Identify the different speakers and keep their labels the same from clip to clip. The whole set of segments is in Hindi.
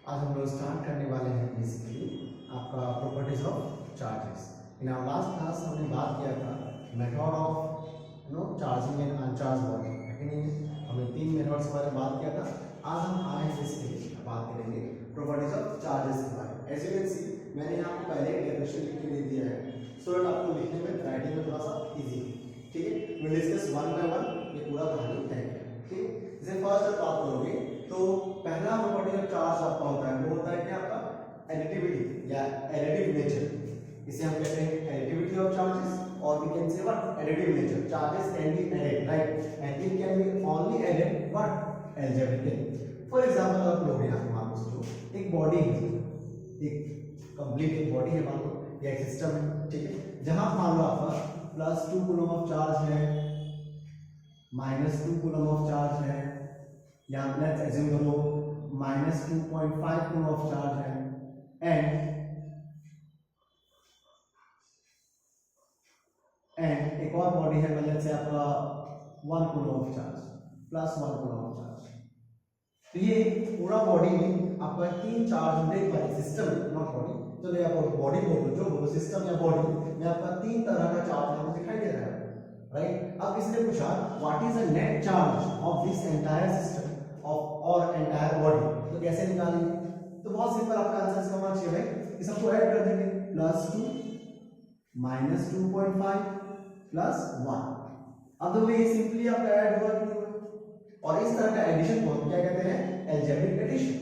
Speaker 1: आज हम लोग स्टार्ट करने वाले हैं बेसिकली आपका properties of charges. In our last class हमने बात किया था method of charging and uncharge body, लेकिन हमने 3 मेथड्स के बारे में बात किया था। आज हम आगे बेसिकली बात करेंगे प्रॉपर्टीज ऑफ चार्जेस के बारे में। एज यू कैन सी मैंने यहाँ आपको पहले डेफिनेशन लिख के दे दिया है, सो दैट आपको लिखने में राइटिंग में थोड़ा सा इजी, ठीक है। Will discuss one by one ये पूरा कहानी है, ठीक है। जैसे फर्स्ट बात करोगे तो पहला प्रॉपर्टी ऑफ चार्ज आपका होता है वो होता है कि आपका एडिटिविटी या एडिटिव नेचर। इसे हम कहते हैं एडिटिविटी ऑफ चार्जेस, और we can say what additive nature. Charges can be added, right, and it can be only added what algebraically. For example आप लोग यहाँ मान लो सोचो एक बॉडी है, एक कंप्लीट एक बॉडी है मान लो, या एक सिस्टम है, ठीक है, जहां मान लो आपका +2 कूलम ऑफ चार्ज है, -2 कूलम ऑफ चार्ज है, या लेट्स एज्यूम करो -2.5 कूलम ऑफ चार्ज है, एंड एक और बॉडी है मतलब से आपका 1 coulomb of charge +1 coulomb of charge. तो ये पूरा बॉडी में आपका 3 चार्ज देख पाए सिस्टम नॉट बॉडी, तो ये आप बॉडी बोलो जो बोलो सिस्टम या बॉडी में आपका 3 तरह का चार्ज आपको दिखाई दे रहा है, राइट। अब इसने पूछा what is the net charge of this entire system of और एंटायर बॉडी, तो कैसे निकालेंगे? तो बहुत सिंपल, आपका आंसर इसका होना चाहिए भाई, इस सबको ऐड कर देंगे, +2 -2.5 +1। अब तो ये सिंपली आपका ऐड हुआ, और इस तरह का एडिशन को क्या कहते हैं एल्जेब्रिक एडिशन।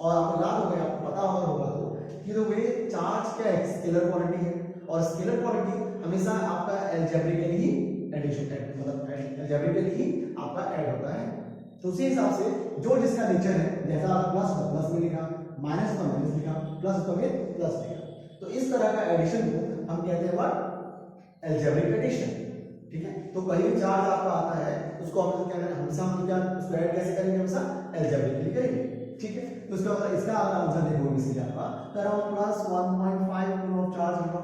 Speaker 1: और आपको याद होगा, आपको पता होगा तो कि तो वे चार्ज क्या है स्केलर क्वांटिटी है, और स्केलर क्वांटिटी हमेशा आपका एल्जेब्रिकली ही एडिशन मतलब एल्जेब्रिकली ही आपका ऐड होता है। तो उसी हिसाब से जो जिसका नेचर है, जैसा आप प्लस में लिखा, माइनस में माइनस लिखा, प्लस में प्लस लिखा, तो इस तरह का एडिशन को हम कहते हैं व्हाट एल्जेब्रिक एडिशन, ठीक है। तो कहीं भी चार्ज आपका आता है उसको हम क्या करें, हमेशा हम क्या उसको ऐड कैसे करेंगे, हमेशा एल्जेब्रिकली करेंगे, ठीक है। तो इसका आंसर देखो इसलिए आपका अराउंड +1.5 कूलम ऑफ चार्ज होगा,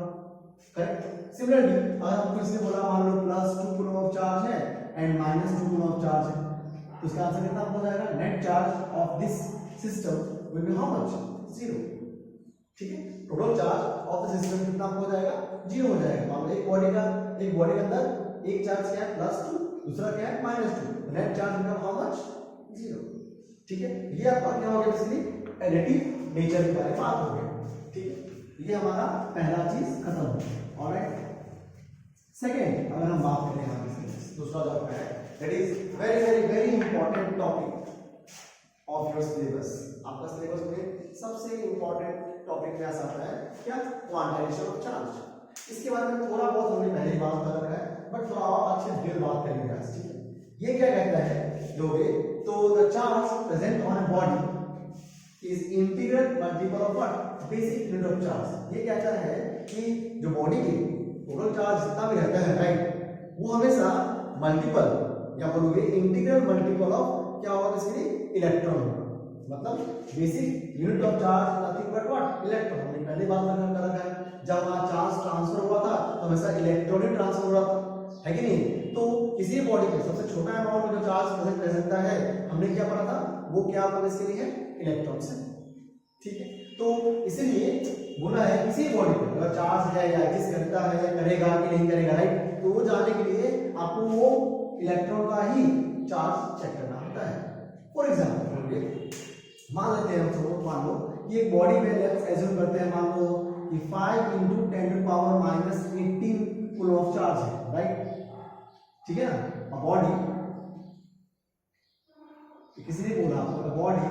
Speaker 1: करेक्ट। सिमिलरली अगर हमको इसने बोला मान लो +2 कूलम ऑफ चार्ज है एंड -2 कूलम ऑफ चार्ज है, तो इसका आंसर कितना हो जाएगा, net charge of this system will be how much 0, ठीक है। Total charge of the system कितना हो जाएगा 0 हो जाएगा। मान लो एक बॉडी के अंदर एक चार्ज क्या है +2, दूसरा क्या है -2, net charge become how much 0, ठीक है। ये आपका क्या हो गया बेसिकली एडिटिव नेचर के बारे में बात हो गया, ठीक है। ये हमारा पहला चीज खत्म हो गया, ऑलराइट। सेकंड अगर हम बात करें यहां पे दूसरा जो है that is very very very important topic of your syllabus. आपका सिलेबस में सबसे इंपॉर्टेंट टॉपिक में आता है क्या, क्वांटाइजेशन ऑफ चार्ज। इसके बारे में थोड़ा बहुत हमने पहले ही बात कर रखा है, बट थोड़ा और अच्छे डिटेल बात करेंगे आज, ठीक है। ये क्या कहता है लोगे, तो the charge present on a body is integral multiple of what basic unit of charge. ये कहता है कि जो बॉडी की टोटल चार्ज जितना भी रहता है, राइट, वो हमेशा मल्टीपल या बोलोगे इंटीग्रल मल्टीपल ऑफ क्या होगा इसके इलेक्ट्रॉन होगा। मतलब basic unit of charge nothing but what electron. हमने पहले बात कर रखा है, जब वहां चार्ज ट्रांसफर हुआ था तो हमेशा इलेक्ट्रॉन ही ट्रांसफर हो रहा था, है कि नहीं। तो किसी बॉडी के सबसे छोटा अमाउंट में जो चार्ज प्रेजेंट रहता है, हमने क्या पढ़ा था, वो क्या होगा इसके लिए इलेक्ट्रॉन्स है, ठीक है। तो इसीलिए बोला है किसी बॉडी पे अगर चार्ज है या एग्जिस्ट करता है या करेगा कि नहीं करेगा, राइट, तो वो जानने के लिए आपको वो इलेक्ट्रॉन का ही चार्ज चेक करना होता है। फॉर एग्जांपल मान लेते हैं हम, मान लो कि एक बॉडी में लेट्स एज्यूम करते हैं, मान लो कि 5 × 10⁻−18 कूलम ऑफ चार्ज है, राइट, ठीक है ना। बॉडी किसी ने बोला बॉडी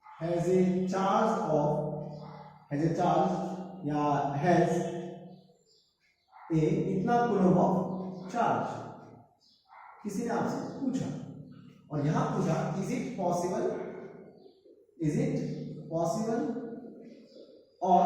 Speaker 1: हैज ए चार्ज या हैज ए इतना कूलम ऑफ चार्ज, किसी ने आपसे पूछा, और यहां पूछा is it possible or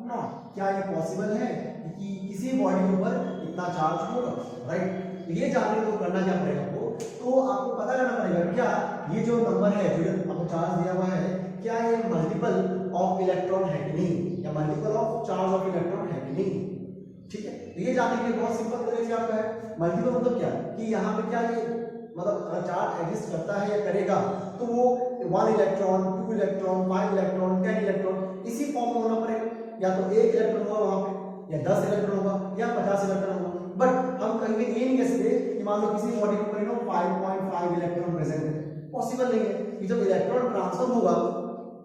Speaker 1: not, क्या ये पॉसिबल है कि किसी बॉडी के ऊपर इतना चार्ज होगा, राइट। तो ये जानने को करना क्या पड़ेगा आपको, तो आपको पता करना पड़ेगा क्या ये जो नंबर है जो आपको चार्ज दिया हुआ है, क्या ये मल्टीपल ऑफ इलेक्ट्रॉन है कि नहीं, या multiple of charge of electron है कि नहीं, ठीक है। तो ये जानने के लिए बहुत सिंपल तरीके से आपका है मल्टीपल मतलब क्या कि यहाँ पे क्या ये मतलब चार्ज एग्जिस्ट करता है या करेगा, तो वो 1 इलेक्ट्रॉन, 2 इलेक्ट्रॉन, 5 इलेक्ट्रॉन, 10 इलेक्ट्रॉन इसी फॉर्म में होना पड़ेगा, या तो 1 इलेक्ट्रॉन होगा वहां पे, या 10 इलेक्ट्रॉन होगा, या 50 इलेक्ट्रॉन होगा। बट हम कहीं ये नहीं कह सकते कि मान लो किसी बॉडी के ऊपर 5.5 इलेक्ट्रॉन प्रेजेंट है, पॉसिबल नहीं है कि जब इलेक्ट्रॉन ट्रांसफर होगा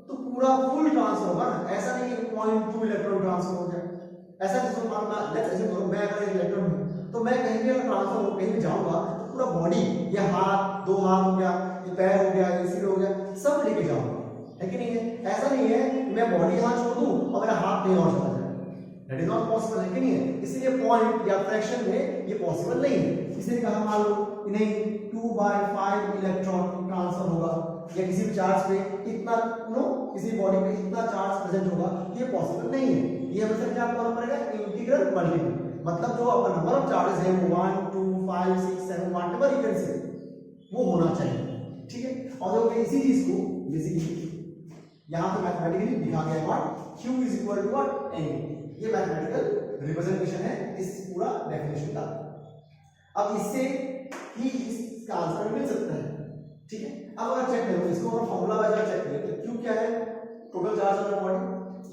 Speaker 1: तो पूरा फुल ट्रांसफर होगा ना, ऐसा नहीं है कि 0.2 इलेक्ट्रॉन ट्रांसफर हो जाए। ऐसा जैसे मान लो लेट्स एज्यूम करो मैं अगर एक इलेक्ट्रॉन हूं तो मैं कहीं भी अगर ट्रांसफर हो कहीं भी जाऊंगा तो पूरा बॉडी, ये हाथ, 2 हाथ हो गया, ये पैर हो गया, ये सिर हो गया, सब लेके जाऊंगा, है कि नहीं है? ऐसा नहीं है कि मैं बॉडी यहां छोड़ दूं और मेरा हाथ कहीं और चला जाए, दैट इज नॉट पॉसिबल, है कि नहीं है? इसलिए पॉइंट या फ्रैक्शन में ये पॉसिबल नहीं है। इसलिए कहा मान लो कि नहीं 2/5 इलेक्ट्रॉन ट्रांसफर होगा, या किसी भी चार्ज पे इतना किसी बॉडी पे इतना चार्ज प्रेजेंट होगा, ये पॉसिबल नहीं है। ये हमेशा क्या करना पड़ेगा, इंटीग्रल मल्टीपल, मतलब जो आपका नंबर ऑफ चार्जेस है 1 2 5 6 7 व्हाटएवर यू कैन से वो होना चाहिए, ठीक है? और जो इसी चीज को बेसिकली यहां पे मैथमेटिकली लिखा गया है what q is equal to what n, ये मैथमेटिकल रिप्रेजेंटेशन है इस पूरा डेफिनेशन का। अब इससे ही इसका आंसर मिल सकता है, ठीक है? अब अगर चेक करो इसको और फार्मूला वाइज चेक करें तो q क्या है, total charge of the body,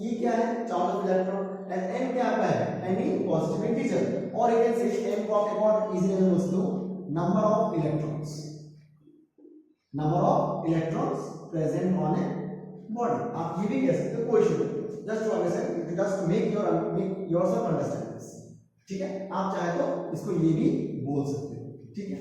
Speaker 1: e क्या है, charge of electron, and n क्या आपका है, any पॉजिटिव इंटीजर, और यू कैन से m को आप एक और इजी वे में लिख दो number of electrons, number of electrons present on a body. आप ये भी कह सकते हो, कोई इशू नहीं, just to understand, just to make yourself understand this, ठीक है? आप चाहे तो इसको ये भी बोल सकते हो, ठीक है?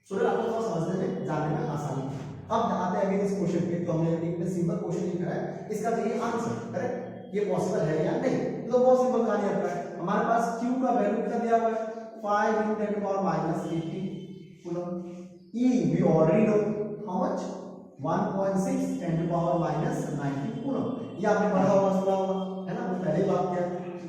Speaker 1: सो दैट आपको थोड़ा समझने में जानने में आसानी है। अब आते हैं अगेन इस क्वेश्चन पे, तो हमने एक सिंपल क्वेश्चन लिखा है, इसका चाहिए आंसर, करेक्ट? ये पॉसिबल है या नहीं? तो बहुत सिंपल कहानी आपका है, हमारे पास q का वैल्यू कितना दिया हुआ है 5 × 10⁻80 coulomb, e we already know how much 1.6 10⁻90 coulomb, ये आपने पढ़ा होगा, सुना होगा, है ना? पहले ही बात किया,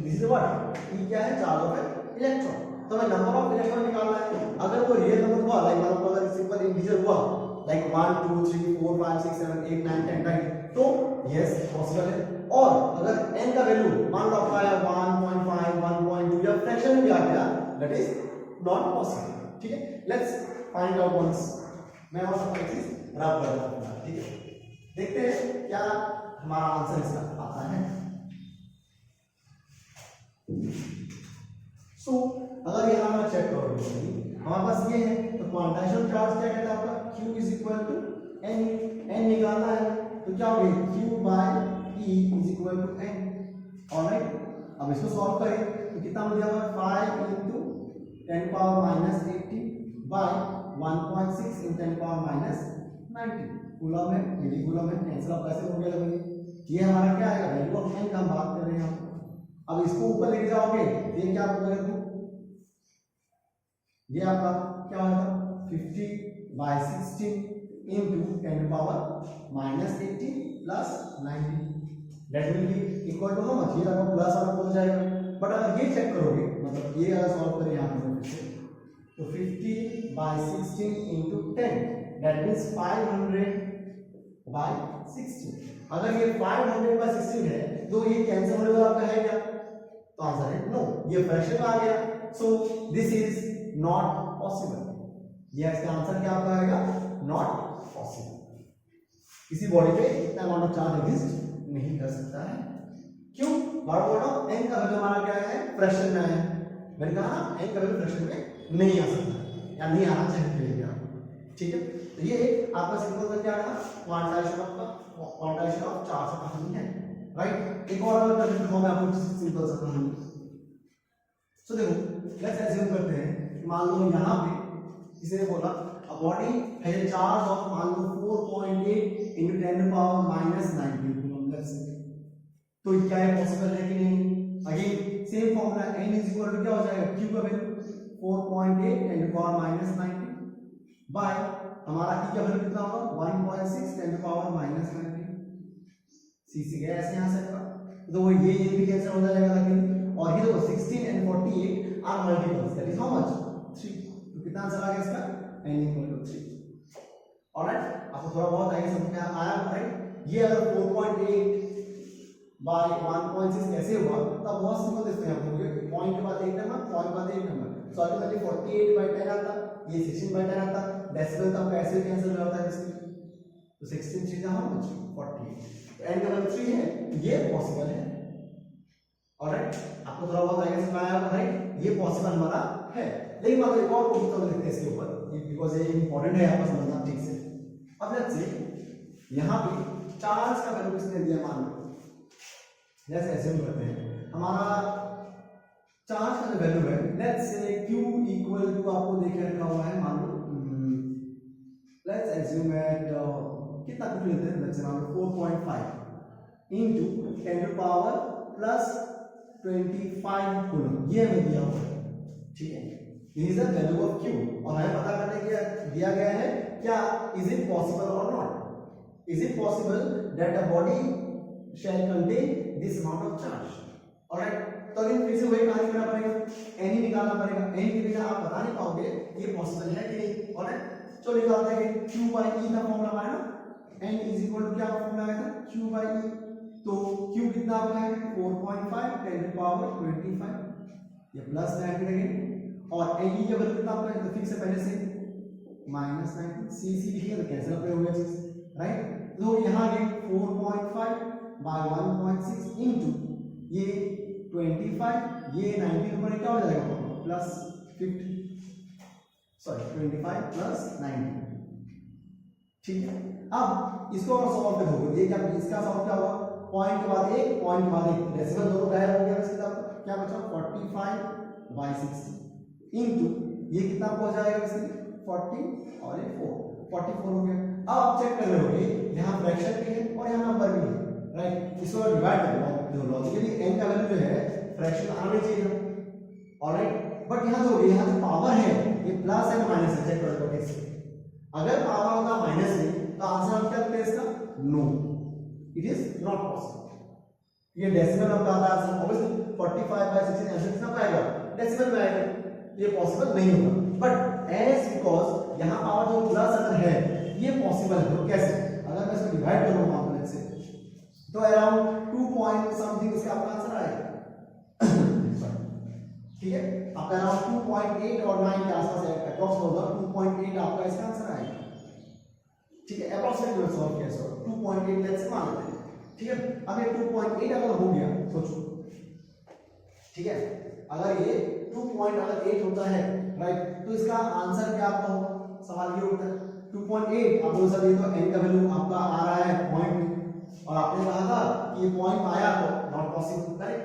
Speaker 1: दिस इज व्हाट e क्या है, चार्ज ऑफ इलेक्ट्रॉन। तो हमें नंबर ऑफ इलेक्ट्रॉन निकालना है, अगर वो रियल नंबर हुआ लाइक मतलब अगर सिंपल इंटीजर हुआ लाइक 1 2 3 4 5 6 7 8 9 10 राइट, तो यस पॉसिबल है। और अगर n का वैल्यू मान लो आपका आया 1.5 1.2 या फ्रैक्शन में भी आ गया, दैट इज नॉट पॉसिबल, ठीक है? लेट्स फाइंड आउट वंस, मैं और सब चीज रब कर रहा हूं, ठीक है? देखते हैं क्या हमारा आंसर इसका आता है। सो अगर यहां मैं चेक करूं हमारे पास ये है, तो क्वांटाइजेशन चार्ज क्या कहता है आपका, q is equal to n निकालना है, तो क्या होगा q by e is equal to n, alright? अब इसको सॉल्व करें तो कितना मिल जाएगा 5 × 10⁻80 बाय 1.6 × 10⁻90 कूलम है, मिली कूलम है, कैंसिल आप कैसे हो गया लगेंगे, ये हमारा क्या आएगा, वैल्यू ऑफ n का हम बात कर रहे हैं। अब इसको ऊपर लेके जाओगे ये क्या होगा, ये आपका क्या होगा 50/16 × 10⁻80 plus 90, that will be equal to how much, ये आपका प्लस वाला हो जाएगा। बट अगर ये चेक करोगे, मतलब ये अगर सॉल्व करें यहां पे तो 50/16 × 10 दैट मींस 500/16, अगर ये 500/16 है तो ये कैंसिल होने वाला आपका है क्या, तो आंसर है नो, ये फ्रैक्शन में आ गया, so this is not possible, ये इसका आंसर क्या आपका आएगा, नॉट पॉसिबल। किसी बॉडी पे इतना अमाउंट ऑफ चार्ज एग्जिस्ट नहीं कर सकता है, क्यों? बार बोल रहा हूं n का वैल्यू हमारा क्या है, फ्रैक्शन में आया है, मैंने कहा ना n का वैल्यू फ्रैक्शन में नहीं आ सकता या नहीं आना चाहिए, ठीक है? तो ये आपका सिंपल सा क्या है, क्वांटाइजेशन ऑफ चार्ज का कहानी है, राइट? एक और अगर करके दिखाऊं मैं आपको सिंपल सा कहानी। सो देखो लेट्स अज्यूम करते हैं कि मान लो यहां पे किसी ने बोला a body has a charge of मान लो 4.8 × 10⁻90 कूलम, लेट्स से, तो क्या है पॉसिबल है कि नहीं? Again same formula n is equal to क्या हो जाएगा, q का वैल्यू 4.8 10⁻90 बाय हमारा e का वैल्यू कितना होगा 1.6 10⁻90, सी से गया ऐसे यहां से का, तो वो ये भी कैंसिल हो जाएगा, लेकिन और ये देखो 16 and 48 are multiples, that is how much 3, तो कितना आंसर आ गया इसका n = 3, ऑलराइट? आपको थोड़ा बहुत आगे समझ में आया, राइट? ये अगर 4.8/1.6 कैसे हुआ, तब बहुत सिंपल देखते हैं आप लोग, पॉइंट के बाद एक नंबर, पॉइंट के बाद एक नंबर, सो ऑटोमेटिकली 48/10 आता, ये 16/10 आता, डेसिमल तब कैसे कैंसिल हो जाता है इसमें, तो 16 3 how much 48, तो n का वैल्यू 3 है, ये पॉसिबल है। ऑलराइट, आपको थोड़ा बहुत आगे समझ आया होगा, राइट, ये पॉसिबल हमारा है। लेकिन मान लो एक और क्वेश्चन तो लिखते हैं इसके ऊपर, बिकॉज़ ये इंपॉर्टेंट है आपको समझना ठीक से। अब लेट्स से यहां पे चार्ज का वैल्यू किसने दिया, मान लो लेट्स एज्यूम करते हैं हमारा चार्ज का जो वैल्यू है, let's say q equal to आपको देखे रखा हुआ है, मान लो लेट्स एज्यूम एट कितना कुछ लेते हैं, लेट्स से मान लो 4.5 into 10 to power plus 25 coulomb, ये हमें दिया हुआ है, ठीक है। This is the value of q, और हमें पता करने के दिया गया है क्या, is it possible or not, is it possible that a body shall contain this amount of charge. Alright, तो अगर फिर से वही कहानी करना पड़ेगा, n ही निकालना पड़ेगा, n के बिना आप बता नहीं पाओगे ये पॉसिबल है कि नहीं। ऑलराइट, चलो निकालते हैं q by e का फॉर्मूला आया ना, n इज इक्वल टू क्या फॉर्मूला आया था, q by e, तो q कितना आपका है 4.5 10 टू पावर 25, ये प्लस 90 अगेन, और e का वैल्यू कितना आपका है, तो फिक्स है पहले से माइनस 90, c c लिखिए तो कैंसिल हो गया चीज, राइट। तो यहां ये 4.5 बाय 1.6 इनटू ये 25, ये 90 के ऊपर क्या हो जाएगा प्लस 50, सॉरी 25 प्लस 90, ठीक है। अब इसको और सॉल्व कर दोगे, ये क्या, इसका सॉल्व क्या होगा, पॉइंट के बाद एक, पॉइंट के बाद एक, डेसिमल दोनों गायब हो गया, इसके साथ क्या बचा 45 बाय 60 इनटू ये कितना हो जाएगा इसके 40 और ये 44 हो गया। अब आप चेक कर रहे होगे यहाँ फ्रैक्शन भी है और यहाँ नंबर भी है, राइट, इसको डिवाइड कर लो, लॉजिकली n का वैल्यू जो है फ्रैक्शन आना चाहिए, ऑलराइट, बट यहाँ जो पावर है ये प्लस है माइनस है, चेक कर लो कैसे, अगर पावर होता माइनस है तो आंसर हम क्या करते हैं इसका, no, it is not possible. ये डेसिमल में आता है आंसर, ऑब्वियसली 45 बाय 60 आंसर कितना आएगा, डेसिमल में आएगा, ये पॉसिबल नहीं होगा, बट एज बिकॉज यहाँ पावर जो प्लस अगर है ये पॉसिबल है, तो कैसे, अगर मैं इसको डिवाइड करूँ मामले से तो अराउंड 2 पॉइंट समथिंग इसका आपका आंसर आएगा, ठीक है, आपका अराउंड 2.8 और 9 के आसपास अप्रॉक्स होगा, 2.8 आपका इसका आंसर आएगा, ठीक है, अप्रॉक्सीमेटली सॉल्व किया सर 2.8 लेट्स मान लेते हैं, ठीक है। अब ये 2.8 अगर हो गया सोचो, ठीक है, अगर ये 2.8 होता है, राइट, तो इसका आंसर क्या आपका होगा, सवाल ये होता है 2.8, आप बोल सकते हैं तो n का वैल्यू आपका आ रहा है पॉइंट, और आपने कहा था कि ये पॉइंट आया तो नॉट पॉसिबल, करेक्ट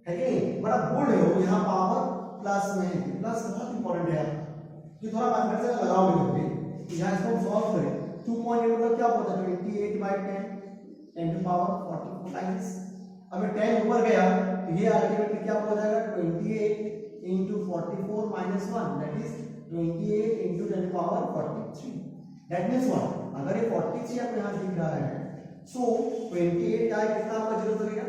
Speaker 1: है कि नहीं, बट आप बोल रहे हो यहाँ पावर प्लस में है, प्लस बहुत इंपॉर्टेंट है कि थोड़ा बात से लगाओगे तो यहाँ इसको सॉल्व करें, 2.8 मतलब क्या होता है 28 बाय 10 टू पावर 44 टाइम्स, अब 10 ऊपर गया तो ये अल्टीमेटली क्या हो जाएगा 28 into 44 minus 1, that is 28 into 10 to power 43, that means what, अगर ये 43 आपको यहाँ दिख रहा है, so 28 का कितना आपका जीरो लगेगा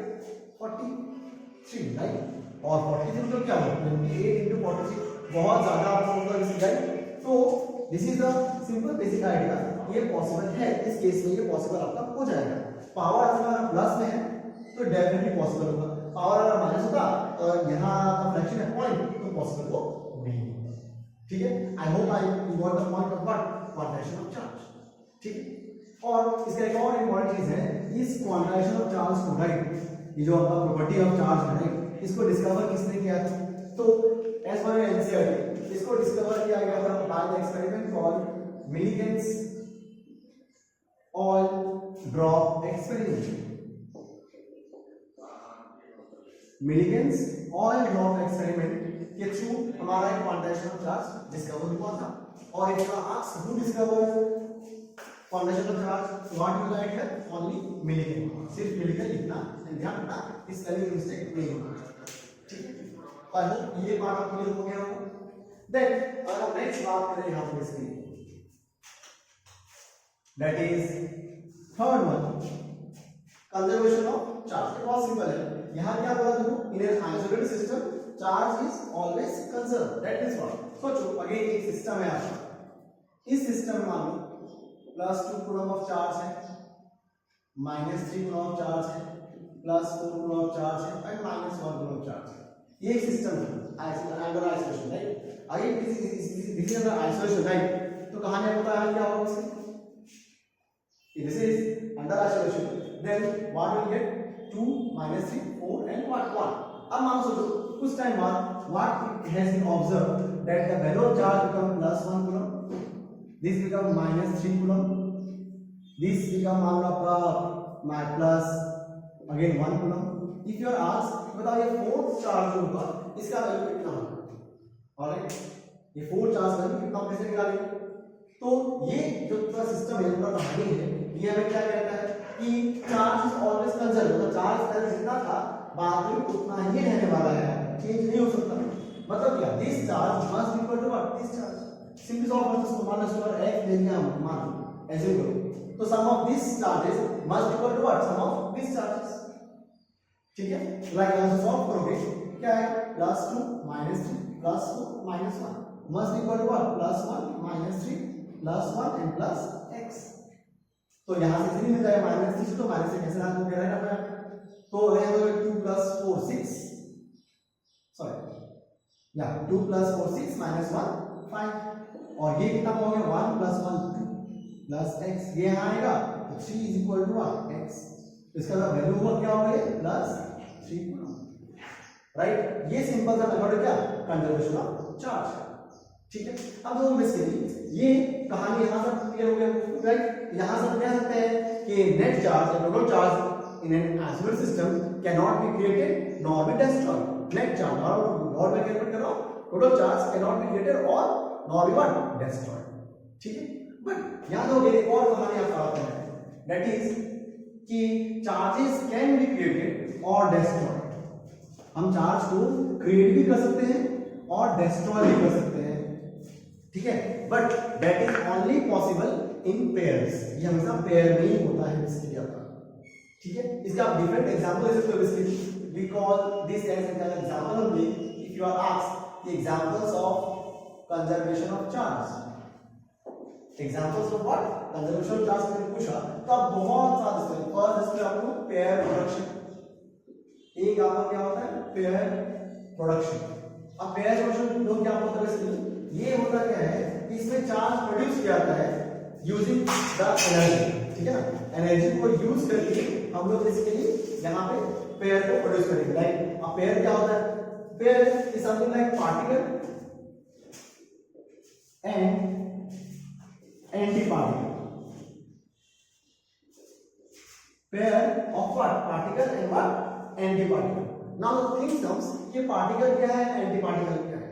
Speaker 1: 43, राइट, और 43 तो क्या होगा 28 into 43, बहुत ज्यादा आपको मतलब इस राइट, तो this is the simple basic idea, ये पॉसिबल है, इस केस में ये पॉसिबल आपका हो जाएगा, पावर अगर प्लस में है तो डेफिनेटली पॉसिबल होगा, पावर अगर माइनस होता तो यहाँ का फ्रैक्शन है पॉइंट तो पॉसिबल वो नहीं होगा, ठीक है। I hope I you got the point of what quantization of charge, ठीक है। और इसका एक और इंपॉर्टेंट चीज है, इस क्वांटाइजेशन ऑफ चार्ज को, राइट, ये जो आपका प्रॉपर्टी ऑफ चार्ज है, राइट, इसको डिस्कवर किसने किया था, तो एज पर एनसीईआरटी इसको डिस्कवर किया गया था by the experiment called Millikan's oil drop experiment, Millikan's oil drop experiment के थ्रू हमारा एक क्वांटाइजेशन ऑफ चार्ज डिस्कवर हुआ था, और इसका answer who discover quantization of charge, what you right है ओनली मिलिगन, सिर्फ मिलिगन लिखना, ध्यान रखना इस स्पेलिंग मिस्टेक नहीं होगा, ठीक है। पर ये पार्ट क्लियर हो गया होगा। देन अगर नेक्स्ट बात करें यहां पर इसकी, that is third one, conservation of charge. ये बहुत सिंपल है, यहां क्या बोला देखो, in an isolated system charge is always conserve, that is what, सोचो अगेन एक सिस्टम है आपका, इस सिस्टम में मान लो +2 कूलम ऑफ चार्ज है, -3 कूलम ऑफ चार्ज है, +4 कूलम ऑफ चार्ज है एंड -1 कूलम ऑफ चार्ज है, ये एक सिस्टम है under isolation, right. Again this is under isolation, right, तो कहानी बताया क्या होगा इसकी, if this is under isolation, then what will get 2 minus 3 4 and what 1. अब मान सोचो कुछ टाइम बाद what has been observed that the value of charge become plus 1 coulomb, this become minus 3 coulomb, this become मान लो आपका plus again 1 coulomb. If you are asked बताओ ये फोर्थ चार्ज होगा इसका वैल्यू कितना होगा, ऑलराइट ये फोर्थ चार्ज वैल्यू कितना कैसे निकालेंगे. तो ये जो पूरा सिस्टम है पूरा कहानी है ये हमें क्या कहता है कि चार्ज इज ऑलवेज कंजर्व, मतलब चार्ज पहले जितना था बाद में उतना ही रहने वाला है, चेंज नहीं हो सकता. मतलब क्या this charge must equal to what this charge. Simply solve कर सकते हो, मान लो स्क्वायर x ले लिया हम मान एज्यूम करो तो sum of this charges must equal to what sum of this charges. ठीक है लाइक यहां से सॉल्व करोगे क्या है +2 -3 +4 -1 must equal to what +1 -3 +1 and plus x. तो यहां से 3 मिल जाएगा -3 से, तो माइनस से कैसे रख दोगे राइट अपने तो रहेगा 2 + 4 6 सॉरी या 2 + 4 6 -1 5 और ये कितना हो गया 1 + 1 2 प्लस x ये यहां आएगा तो 3 = what x. इसका वैल्यू हुआ क्या हो गया +3 कूलम राइट. ये सिंपल सा मेथड है क्या कंजर्वेशन ऑफ चार्ज. ठीक है अब हम बेसिकली ये कहानी यहां तक क्लियर हो गया राइट. यहां से कह सकते हैं कि नेट चार्ज या total charge in an isolated system can not be created nor be destroyed. Net charge और मैं कैलकुलेट कर रहा हूं total charge can not be created और नॉर बी व्हाट डिस्ट्रॉयड. ठीक है बट याद हो गई एक और कहानी आप पढ़ाते हैं दैट इज कि चार्जेस कैन बी क्रिएटेड और डिस्ट्रॉयड. हम चार्ज को क्रिएट भी कर सकते हैं और डिस्ट्रॉय भी कर सकते हैं. ठीक है but that is only possible in pairs. ये हमेशा पेयर में ही होता है इसके आपका. ठीक है इसका आप डिफरेंट एग्जांपल ले सकते हो इसके we call this as an example only if you are asked the examples of conservation of charge. Examples of what conservation of charge मैंने पूछा तो आप बहुत सारे इसमें फर्स्ट इसमें आपको पेयर प्रोडक्शन एक आपका क्या होता है पेयर प्रोडक्शन. अब पेयर प्रोडक्शन दो क्या होता है इसमें ये होता क्या है कि इसमें चार्ज प्रोड्यूस किया जाता है यूजिंग द एनर्जी. ठीक है ना एनर्जी को यूज करके हम लोग बेसिकली यहां पे पेयर को प्रोड्यूस करेंगे. लाइक अब पेयर क्या होता है pair is something like particle and anti particle. Pair of what particle and what anti particle. Now the thing comes ये पार्टिकल क्या है एंटी पार्टिकल क्या है.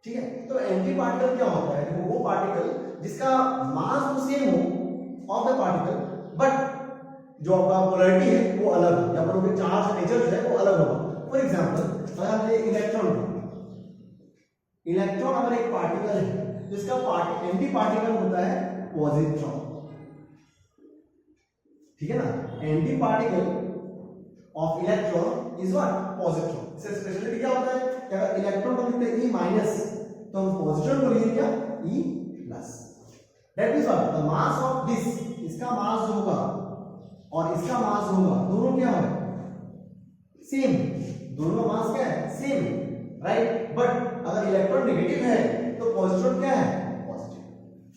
Speaker 1: ठीक है तो एंटी पार्टिकल क्या होता है वो पार्टिकल जिसका मास तो सेम हो ऑफ द पार्टिकल बट जो आपका पोलैरिटी है वो अलग हो या फिर चार्ज नेचर जो है वो अलग होगा. फॉर एग्जांपल अगर हम ले इलेक्ट्रॉन अगर एक पार्टिकल है जिसका एंटी पार्टिकल होता है पॉजिट्रॉन. ठीक है ना anti particle of electron is what positron. इससे स्पेशलिटी क्या होता है कि अगर इलेक्ट्रॉन को लिखते हैं E- तो हम पॉजिट्रॉन को लिखेंगे क्या E+. That means what the mass of this इसका मास जो होगा और इसका मास जो होगा दोनों क्या होगा सेम. दोनों का मास क्या है सेम राइट. बट अगर इलेक्ट्रॉन नेगेटिव है तो पॉजिट्रॉन क्या है पॉजिटिव.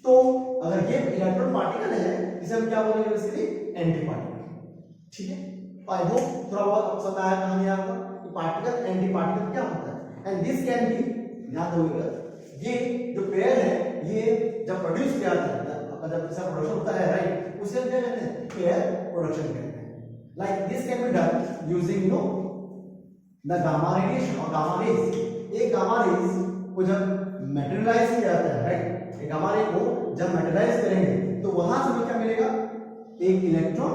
Speaker 1: तो अगर ये इलेक्ट्रॉन पार्टिकल है इसे हम क्या बोलेंगे बेसिकली एंटी पार्टिकल. ठीक है आई होप थोड़ा बहुत समझ आया कहानी आपको कि पार्टिकल एंटी पार्टिकल क्या होता है. एंड दिस कैन बी याद होगा ये जो पेयर है ये जब प्रोड्यूस किया जाता है जब इसका प्रोडक्शन होता है राइट उसे हम क्या कहते हैं पेयर प्रोडक्शन कहते हैं. Like this can be done using you know the gamma radiation और गामा रेज. एक गामा रेज को जब मटेरियलाइज किया जाता है राइट एक गामा रे को जब मटेरियलाइज करेंगे तो वहां से हमें क्या मिलेगा एक इलेक्ट्रॉन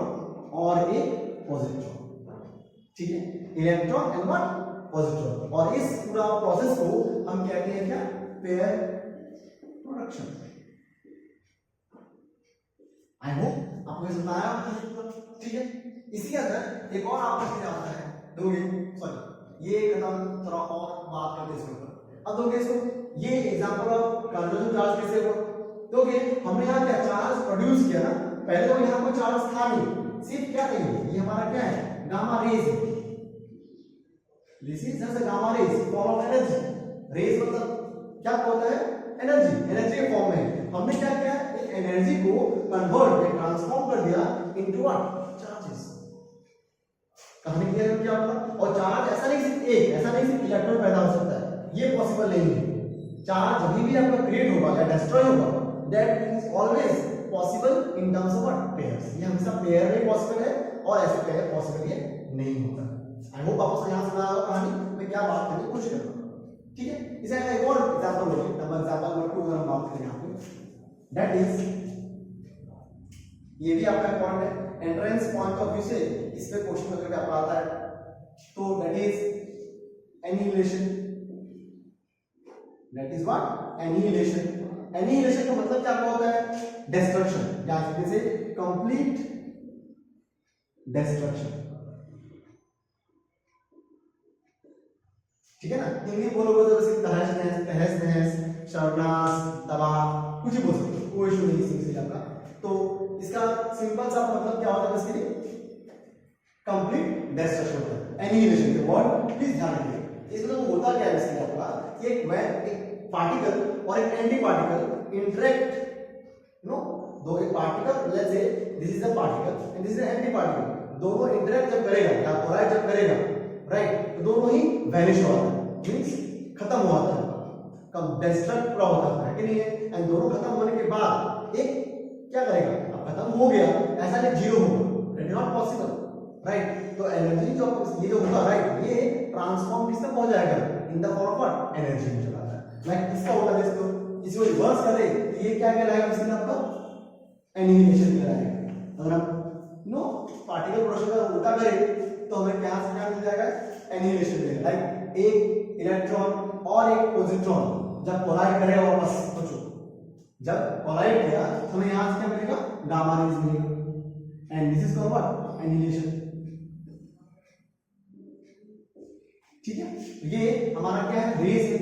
Speaker 1: और एक पॉजिट्रॉन. ठीक है इलेक्ट्रॉन एंड व्हाट पॉजिट्रॉन. और इस पूरा प्रोसेस को हम कहते हैं क्या पेयर प्रोडक्शन. आई होप आपको ये समझ आया. ठीक है इसी के अंदर एक और आपको चीज आता है दोगे सॉरी ये खत्म थोड़ा और बात करते हैं इसके ऊपर. अब दोगे इसको ये एग्जांपल ऑफ कंजर्वेशन चार्ज कैसे हुआ दोगे. हमने यहां क्या चार्ज प्रोड्यूस किया ना पहले तो यहां कोई चार्ज था नहीं सिर्फ क्या था ये हमारा क्या है gamma rays. This is just a gamma rays form of energy. Rays मतलब क्या होता है एनर्जी. एनर्जी के फॉर्म में हमने क्या किया एक एनर्जी को कन्वर्ट या ट्रांसफॉर्म कर दिया इनटू व्हाट, चार्जेस। कहानी क्लियर है क्या होगा? और चार्ज ऐसा नहीं सिर्फ एक, ऐसा नहीं सिर्फ इलेक्ट्रॉन पैदा हो सकता है, ये पॉसिबल नहीं है। चार्ज जब भी आपका क्रिएट होगा या डिस्ट्रॉय होगा, that is always possible in terms of what, pairs. ये हमेशा पेयर में पॉसिबल है और ऐसे पेयर पॉसिबल ये नहीं होता। आई होप आपको यहां समझ आया कहानी में क्या बात करने की कोशिश कर रहा हूं। ठीक है, इसे एक और एग्जांपल लो, एग्जांपल नंबर 2 अगर हम बात करें यहां पे, दैट इज, ये भी आपका इंपॉर्टेंट है, एंट्रेंस पॉइंट ऑफ व्यू से इस पे क्वेश्चन अगर आपका आता है तो that is annihilation. That is what, annihilation. Annihilation का मतलब क्या होता है? डिस्ट्रक्शन, या जैसे कंप्लीट डिस्ट्रक्शन। ठीक है ना, हिंदी बोलोगे तो जैसे तहस नहस, तहस नहस, सर्वनाश, तबाह, कुछ भी बोल सकते हो, कोई इशू नहीं इसी से आपका। तो इसका सिंपल सा मतलब क्या होता है इसके लिए? कंप्लीट डिस्ट्रक्शन होता है। एनिहिलेशन के वर्ड प्लीज ध्यान रखिए। इसमें तो होता क्या है इसके आपका, एक पार्टिकल और एक एंटी पार्टिकल इंटरेक्ट, दो एक particle, let's say this is a particle and this is anti particle, दोनों इंटरेक्ट जब करेगा या कोलाइड जब करेगा, राइट, तो दोनों ही वैनिश हो जाता है, मींस खत्म हो जाता है, कम डिस्ट्रक्ट पूरा होता है कि नहीं है। एंड दोनों खत्म होने के बाद एक क्या करेगा, अब खत्म हो गया, ऐसा नहीं जीरो होगा, it is not possible, right. तो एनर्जी जो ये जो होगा, राइट, ये ट्रांसफॉर्म किसमें हो जाएगा, in the form of energy में चला जाएगा। लाइक इसका होता है, इसको रिवर्स करे तो ये क्या कहलाएगा, इसमें आपका एनिहिलेशन कहलाएगा। अगर हम पार्टिकल प्रोडक्शन का उल्टा करें तो हमें क्या से क्या मिल जाएगा, एनिहिलेशन मिलेगा। लाइक एक इलेक्ट्रॉन और एक पॉजिट्रॉन जब कोलाइड करेगा, वापस सोचो, जब कोलाइड किया तो हमें यहां से क्या मिलेगा, गामा रेज मिलेगा, and this is called what, annihilation. ठीक है, ये हमारा क्या है, रेज है।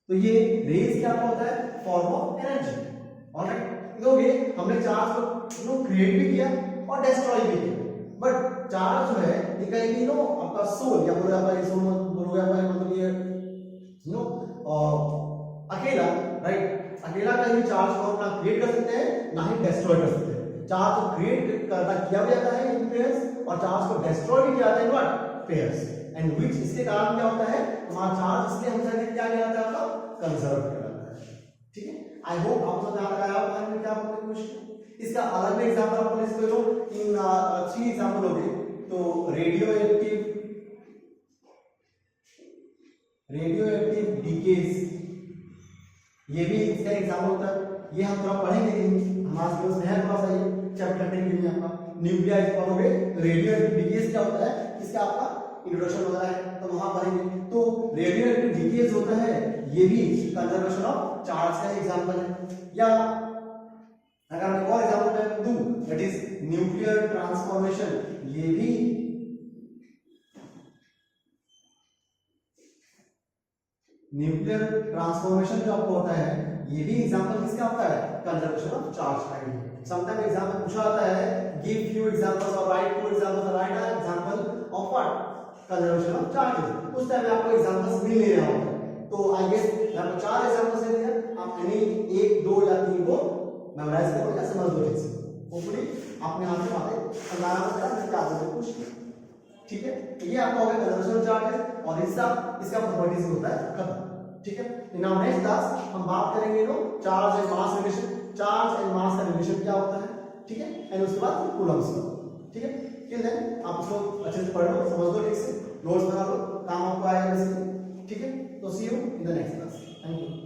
Speaker 1: तो ये रेज क्या होता है, फॉर्म ऑफ एनर्जी। ऑलराइट, देखोगे हमने चार्ज को क्रिएट भी किया और डिस्ट्रॉय भी किया, बट चार्ज जो है ये कहीं भी आपका सोल या बोलोगे आपका सोल, बोलोगे आपका मतलब ये अकेला, राइट, अकेला कहीं भी चार्ज को ना क्रिएट कर सकते हैं ना ही डिस्ट्रॉय कर सकते हैं। चार्ज को क्रिएट करना किया भी जाता है इन पेयर्स, और चार्ज को डिस्ट्रॉय भी किया जाता है व्हाट, पेयर्स। एंड व्हिच, इसके कारण क्या होता है, हमारा चार्ज इसलिए हमेशा क्या कहलाता है, आपका कंजर्व कहलाता है। ठीक है, आई होप आपको ध्यान लगाया होगा मैंने क्या बोलने की कोशिश की। इसका अलग में एग्जांपल आपको इसको लो, इन 3 एग्जांपल हो गए। तो रेडियो एक्टिव डीकेज, ये भी इसका एग्जांपल होता है। ये हम थोड़ा पढ़ेंगे, हमारे सिलेबस में है थोड़ा सा ये चेक करने के लिए आपका न्यूक्लियर पढ़ोगे, रेडियो एक्टिव डीकेज क्या होता है, इसका आपका इंट्रोडक्शन वगैरह है तो वहां पढ़ेंगे। तो रेडियो एक्टिव डीकेज होता है, ये भी कंजर्वेशन ऑफ चार्ज का एग्जांपल है। या अगर मैं और एग्जांपल दूं, दैट इज न्यूक्लियर ट्रांसफॉर्मेशन, ये भी न्यूक्लियर ट्रांसफॉर्मेशन जो आपको होता है, ये भी एग्जांपल किसका होता है, कंजर्वेशन ऑफ चार्ज का ही। समटाइम एग्जांपल पूछा जाता है, गिव फ्यू एग्जांपल्स और right to examples, right an example of what, conservation of charges. उस टाइम आपको एग्जांपल्स मिल नहीं रहा होगा, तो आई गेस मैं आपको 4 एग्जांपल्स दे दिया, आप एनी 1, 2 या 3 को मेमोराइज करो या समझ लो ठीक से। होपफुली आपने यहां से बातें समझाना पड़ा, मैं क्या आपसे पूछ लिया। ठीक है, तो ये आपका हो गया कंजर्वेशन चार्ज और इसका प्रॉपर्टीज होता है खत्म। ठीक है, इन आवर नेक्स्ट क्लास हम बात करेंगे charge and mass relation, charge and mass का रिलेशन क्या होता है। ठीक है, एंड उसके बाद कूलम्ब्स लॉ। ठीक है, टिल देन आप उसको अच्छे से पढ़ लो, समझ लो ठीक से, नोट्स बना लो, काम आपको आएगा बेसिकली। ठीक है, तो see you in the next class. Thank you.